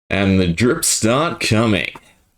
And the drips start coming.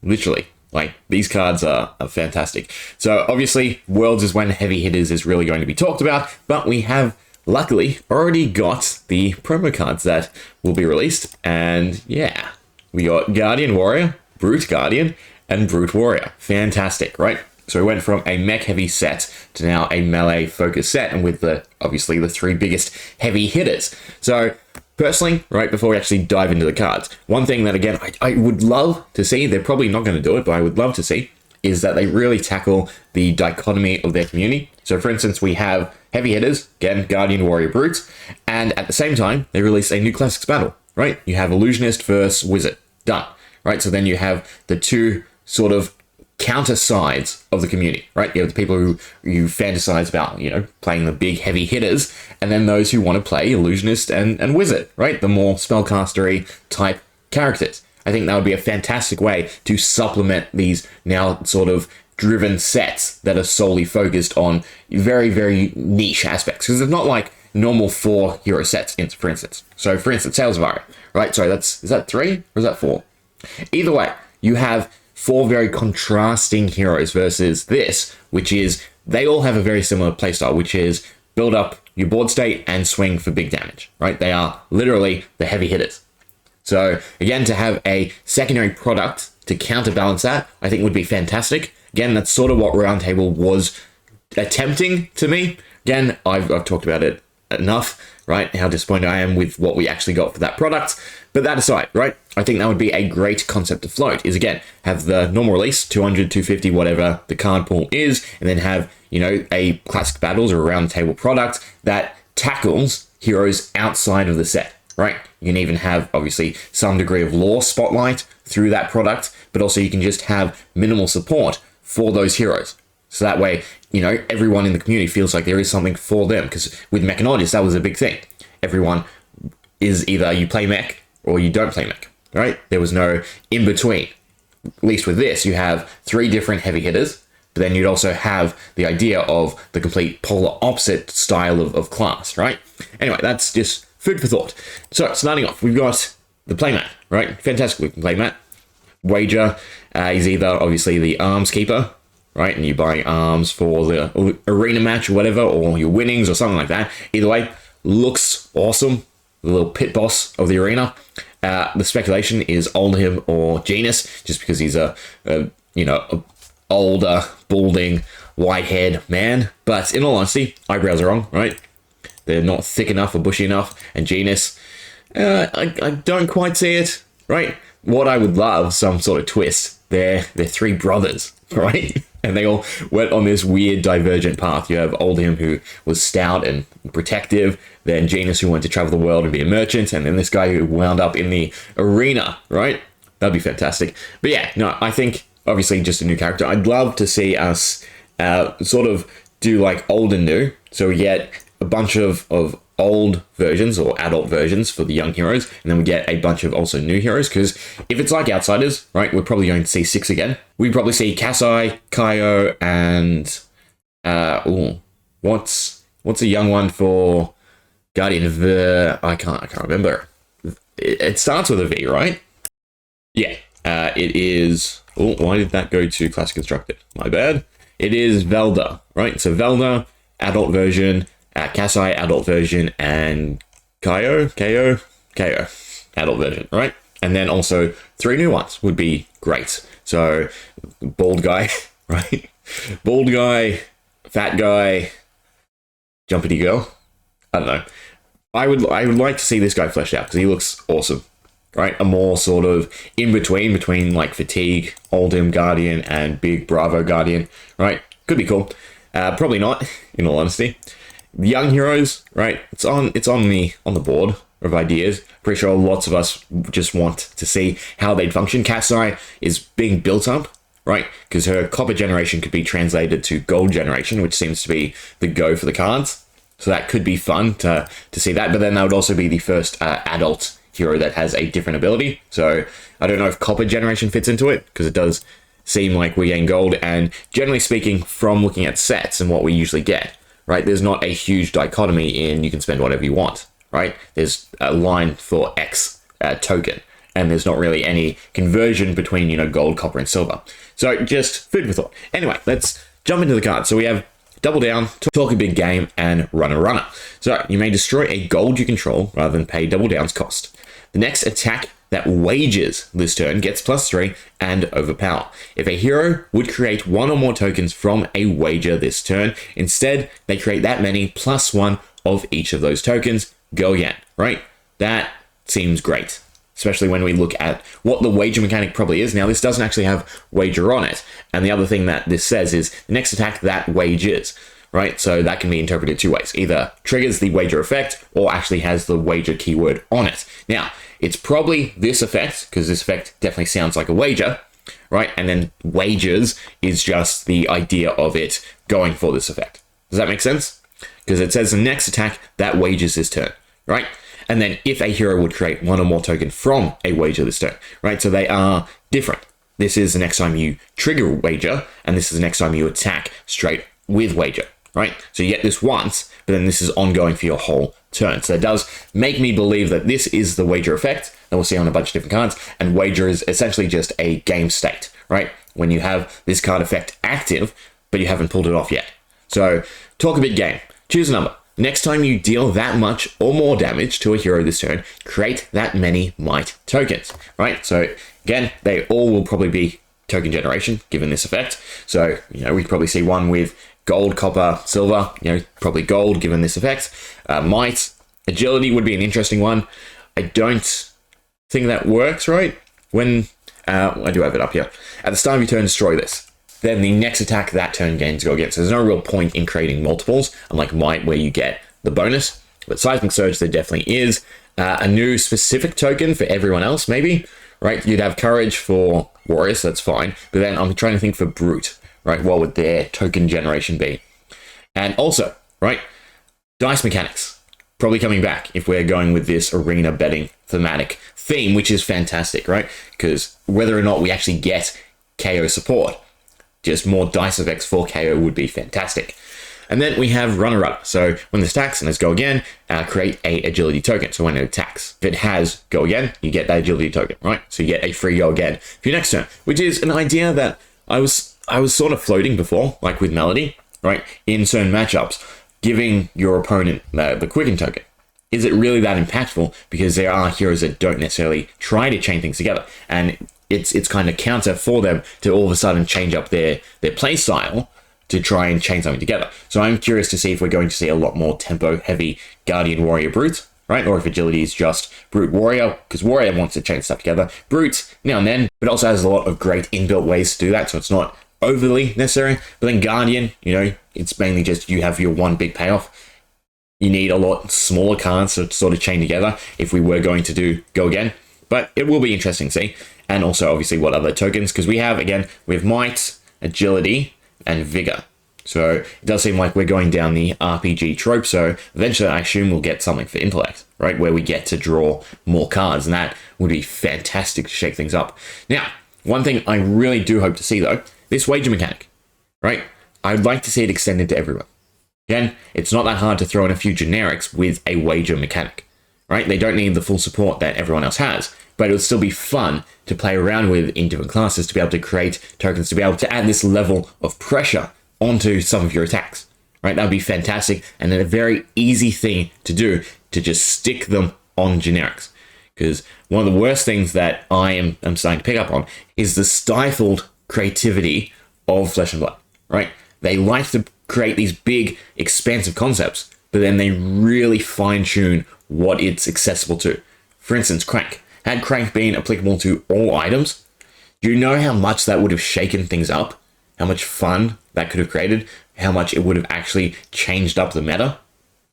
Literally. Like, these cards are fantastic. So, obviously, Worlds is when Heavy Hitters is really going to be talked about, but we have, luckily, already got the promo cards that will be released. And, yeah, we got Guardian Warrior, Brute Guardian, and Brute Warrior. Fantastic, right? So we went from a mech-heavy set to now a melee-focused set, and with obviously the three biggest heavy hitters. So, personally, right, before we actually dive into the cards, one thing that, again, I would love to see, they're probably not going to do it, but I would love to see, is that they really tackle the dichotomy of their community. So, for instance, we have heavy hitters, again, Guardian, Warrior, Brutes, and at the same time, they release a new Classics battle, right? You have Illusionist versus Wizard. Done. Right? So then you have the two sort of counter sides of the community, right? You have the people who you fantasize about, playing the big heavy hitters, and then those who want to play Illusionist and Wizard, right? The more spellcastery type characters. I think that would be a fantastic way to supplement these now sort of driven sets that are solely focused on very, very niche aspects. Because it's not like normal 4 hero sets, for instance. So, for instance, Sales of Aria, right? Sorry, is that 3 or is that 4? Either way, you have 4 very contrasting heroes versus this, which is they all have a very similar playstyle, which is build up your board state and swing for big damage, right? They are literally the heavy hitters. So again, to have a secondary product to counterbalance that, I think would be fantastic. Again, that's sort of what Roundtable was attempting to me. Again, I've talked about it enough, right? How disappointed I am with what we actually got for that product. But that aside, right? I think that would be a great concept to float, is again, have the normal release, 200, 250, whatever the card pool is, and then have, a Classic Battles or a round table product that tackles heroes outside of the set, right? You can even have, obviously, some degree of lore spotlight through that product, but also you can just have minimal support for those heroes. So that way, everyone in the community feels like there is something for them, because with Mechanitis, that was a big thing. Everyone is either you play mech or you don't play mech, right? There was no in between. At least with this, you have 3 different heavy hitters, but then you'd also have the idea of the complete polar opposite style of class, right? Anyway, that's just food for thought. So, starting off, we've got the playmat, right? Fantastic looking playmat. Wager is either, obviously, the arms keeper, right? And you buy arms for the arena match or whatever, or your winnings or something like that. Either way, looks awesome. The little pit boss of the arena. The speculation is Oldhim or Genus, just because he's a older, balding, white-haired man. But in all honesty, eyebrows are wrong, right? They're not thick enough or bushy enough. And Genus, I don't quite see it, right? What I would love, some sort of twist. They're 3 brothers, right? And they all went on this weird divergent path. You have Oldhim, who was stout and protective, then Genus, who went to travel the world and be a merchant, and then this guy who wound up in the arena, right? That'd be fantastic. But yeah, no, I think, obviously, just a new character. I'd love to see us sort of do like old and new, so we get a bunch of old versions or adult versions for the young heroes, and then we get a bunch of also new heroes, because if it's like Outsiders, right, we're probably going to see 6 again. We probably see Kasai, Kaio, and what's a young one for Guardian of the... I can't remember. It starts with a V, right? Yeah, it is... Oh, why did that go to Classic Constructed? My bad. It is Velda, right? So Velda, adult version, Kasai, adult version, and Kaio, adult version, right? And then also 3 new ones would be great. So, bald guy, right? Bald guy, fat guy, jumpity girl. I don't know. I would like to see this guy fleshed out, because he looks awesome, right? A more sort of in between like Fatigue, Oldhim Guardian, and Big Bravo Guardian, right? Could be cool. Probably not, in all honesty. Young heroes, right? It's on the board of ideas. Pretty sure lots of us just want to see how they'd function. Kasai is being built up, right? Because her copper generation could be translated to gold generation, which seems to be the go for the cards. So that could be fun to see that. But then that would also be the first adult hero that has a different ability. So I don't know if copper generation fits into it, because it does seem like we gain gold. And generally speaking, from looking at sets and what we usually get, right, there's not a huge dichotomy in you can spend whatever you want, right? There's a line for X token. and there's not really any conversion between, you know, gold, copper, and silver. So just food for thought. Anyway, let's jump into the cards. So we have Double Down, Talk a Big Game, and Runner. So you may destroy a gold you control rather than pay Double Down's cost. The next attack that wages this turn gets +3 and overpower. If a hero would create one or more tokens from a wager this turn, instead they create that many +1 of each of those tokens. Go again, right? That seems great, especially when we look at what the wager mechanic probably is. Now, this doesn't actually have wager on it. And the other thing that this says is the next attack that wages, right? So that can be interpreted two ways. Either triggers the wager effect or actually has the wager keyword on it. Now, it's probably this effect, because this effect definitely sounds like a wager, right? And then wagers is just the idea of it going for this effect. Does that make sense? Because it says the next attack that wagers this turn, right? And then if a hero would create one or more token from a wager this turn, right? So they are different. This is the next time you trigger a wager, and this is the next time you attack straight with wager, right? So you get this once, but then this is ongoing for your whole turn. So it does make me believe that this is the wager effect that we'll see on a bunch of different cards, and wager is essentially just a game state, right? When you have this card effect active, but you haven't pulled it off yet. So Talk a Big Game. Choose a number. Next time you deal that much or more damage to a hero this turn, create that many might tokens, right? So again, they all will probably be token generation given this effect. So, you know, we probably see one with gold, copper, silver, you know, probably gold given this effect. Might, agility would be an interesting one. I don't think that works, right? When, I do have it up here. At the start of your turn, destroy this. Then the next attack that turn gains go again. So there's no real point in creating multiples, unlike Might where you get the bonus. But Seismic Surge, there definitely is. A new specific token for everyone else, maybe, right? You'd have Courage for Warriors, so that's fine. But then I'm trying to think for Brute, right? What would their token generation be? And also, right, dice mechanics. Probably coming back if we're going with this arena betting thematic theme, which is fantastic, right? Because whether or not we actually get KO support, just more dice effects for KO would be fantastic. And then we have Runner. So when this attacks, and let's go again, create a agility token. So when it attacks, if it has go again, you get that agility token, right? So you get a free go again for your next turn, which is an idea that I was sort of floating before, like with Melody, right? In certain matchups, giving your opponent the Quicken token. Is it really that impactful? Because there are heroes that don't necessarily try to chain things together, and it's kind of counter for them to all of a sudden change up their play style to try and chain something together. So I'm curious to see if we're going to see a lot more tempo heavy Guardian Warrior Brute, right? Or if agility is just Brute Warrior, because Warrior wants to chain stuff together. Brute now and then, but also has a lot of great inbuilt ways to do that, so it's not overly necessary. But then Guardian, you know, it's mainly just you have your one big payoff. You need a lot smaller cards to sort of chain together if we were going to go again. But it will be interesting to see. And also, obviously, what other tokens? Because we have Might, Agility, and Vigor. So it does seem like we're going down the RPG trope. So eventually, I assume we'll get something for Intellect, right? Where we get to draw more cards. And that would be fantastic to shake things up. Now, one thing I really do hope to see, though, this wager mechanic, right? I'd like to see it extended to everyone. Again, it's not that hard to throw in a few generics with a wager mechanic, right? They don't need the full support that everyone else has, but it would still be fun to play around with in different classes to be able to create tokens, to be able to add this level of pressure onto some of your attacks, right? That would be fantastic, and then a very easy thing to do to just stick them on generics. Because one of the worst things that I'm starting to pick up on is the stifled creativity of Flesh and Blood, right? They like to create these big, expansive concepts, but then they really fine-tune what it's accessible to. For instance, Crank. Had Crank been applicable to all items, do you know how much that would have shaken things up? How much fun that could have created? How much it would have actually changed up the meta?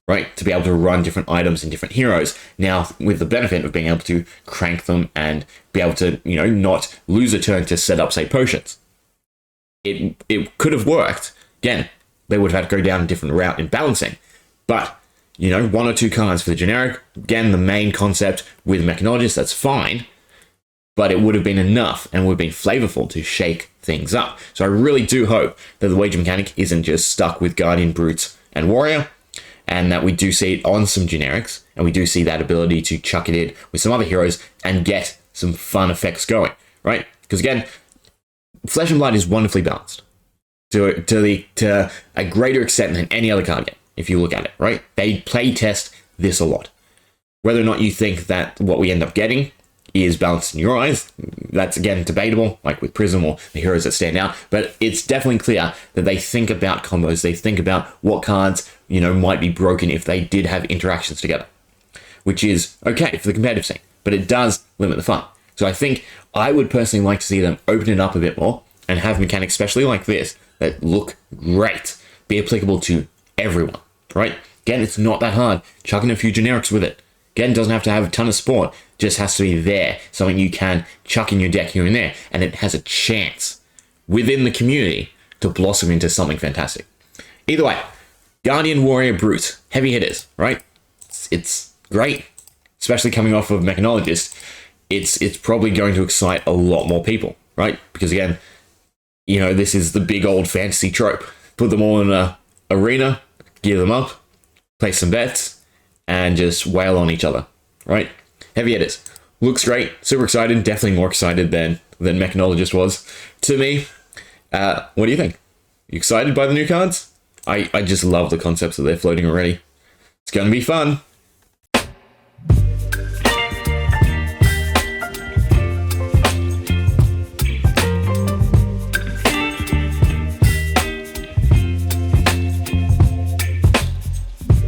Right? To be able to run different items and different heroes. Now, with the benefit of being able to crank them and be able to, you know, not lose a turn to set up, say, potions. It could have worked. Again, they would have had to go down a different route in balancing. But, you know, one or two cards for the generic. Again, the main concept with Mechanologist, that's fine. But it would have been enough and would have been flavorful to shake things up. So I really do hope that the wager mechanic isn't just stuck with Guardian, Brute, and Warrior, and that we do see it on some generics, and we do see that ability to chuck it in with some other heroes and get some fun effects going, right? Because again, Flesh and Blood is wonderfully balanced to a greater extent than any other card game, if you look at it, right? They play test this a lot. Whether or not you think that what we end up getting is balanced in your eyes, that's again debatable, like with Prism or the heroes that stand out, but it's definitely clear that they think about combos, they think about what cards, might be broken if they did have interactions together, which is okay for the competitive scene, but it does limit the fun. So I think I would personally like to see them open it up a bit more and have mechanics, especially like this, that look great, be applicable to everyone, right? Again, it's not that hard. Chuck in a few generics with it. Again, it doesn't have to have a ton of support, just has to be there, something you can chuck in your deck here and there, and it has a chance within the community to blossom into something fantastic. Either way, Guardian Warrior Brute, heavy hitters, right? It's great, especially coming off of Mechanologist. It's probably going to excite a lot more people, right? Because again, this is the big old fantasy trope. Put them all in a arena, gear them up, place some bets, and just wail on each other, right? Heavy hitters. Looks great. Super excited. Definitely more excited than Mechanologist was to me. What do you think? You excited by the new cards? I just love the concepts that they're floating already. It's going to be fun.